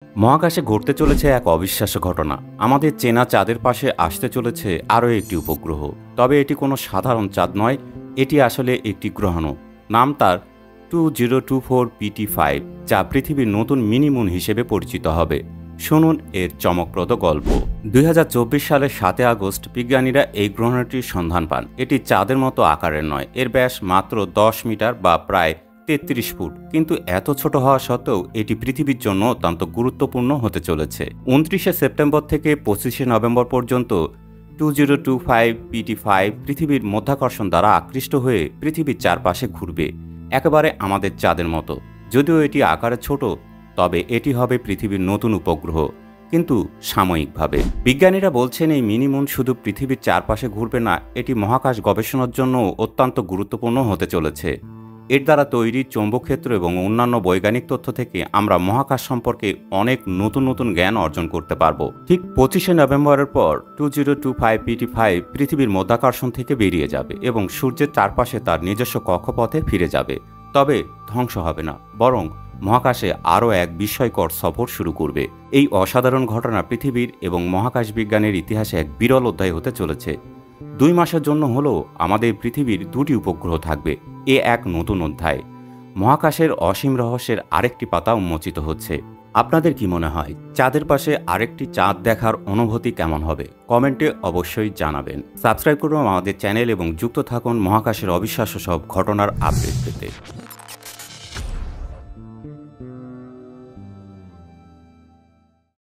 মহাকাশে ঘটতে চলেছে এক অবিশ্বাস্য ঘটনা। আমাদের চেনা চাঁদের পাশে আসতে চলেছে আরও একটি উপগ্রহ। তবে এটি কোনো সাধারণ চাঁদ নয়, এটি আসলে একটি গ্রহাণু। নাম তার 2024 PT5, যা পৃথিবীর নতুন মিনি মুন হিসেবে পরিচিত হবে। শুনুন এর চমকপ্রদ গল্প। 2024 সালের 7 আগস্ট বিজ্ঞানীরা এই গ্রহাণুটির সন্ধান পান। এটি চাঁদের মতো আকারের নয়, এর ব্যাস মাত্র 10 মিটার বা প্রায় 33 ফুট। কিন্তু এত ছোট হওয়া সত্ত্বেও এটি পৃথিবীর জন্য অত্যন্ত গুরুত্বপূর্ণ হতে চলেছে। 29 সেপ্টেম্বর থেকে 25 নভেম্বর পর্যন্ত 2025 PT5 পৃথিবীর মধ্যাকর্ষণ দ্বারা আকৃষ্ট হয়ে পৃথিবীর চারপাশে ঘুরবে, একেবারে আমাদের চাঁদের মতো। যদিও এটি আকারে ছোট, তবে এটি হবে পৃথিবীর নতুন উপগ্রহ, কিন্তু সাময়িকভাবে। বিজ্ঞানীরা বলছেন এই মিনি মুন শুধু পৃথিবীর চারপাশে ঘুরবে না, এটি মহাকাশ গবেষণার জন্য অত্যন্ত গুরুত্বপূর্ণ হতে চলেছে। এর দ্বারা তৈরি চৌম্বকক্ষেত্র এবং অন্যান্য বৈজ্ঞানিক তথ্য থেকে আমরা মহাকাশ সম্পর্কে অনেক নতুন নতুন জ্ঞান অর্জন করতে পারব। ঠিক 25 নভেম্বরের পর 2025 PT5 পৃথিবীর মধ্যাকর্ষণ থেকে বেরিয়ে যাবে এবং সূর্যের চারপাশে তার নিজস্ব কক্ষপথে ফিরে যাবে। তবে ধ্বংস হবে না, বরং মহাকাশে আরও এক বিস্ময়কর সফর শুরু করবে। এই অসাধারণ ঘটনা পৃথিবীর এবং মহাকাশ বিজ্ঞানের ইতিহাসে এক বিরল অধ্যায় হতে চলেছে। 2 মাসের জন্য হলেও আমাদের পৃথিবীর 2টি উপগ্রহ থাকবে। এ এক নতুন অধ্যায়। মহাকাশের অসীম রহস্যের আরেকটি পাতা উন্মোচিত হচ্ছে। আপনাদের কি মনে হয়, চাঁদের পাশে আরেকটি চাঁদ দেখার অনুভূতি কেমন হবে? কমেন্টে অবশ্যই জানাবেন। সাবস্ক্রাইব করুন আমাদের চ্যানেল এবং যুক্ত থাকুন মহাকাশের অবিশ্বাস্য সব ঘটনার আপডেট পেতে।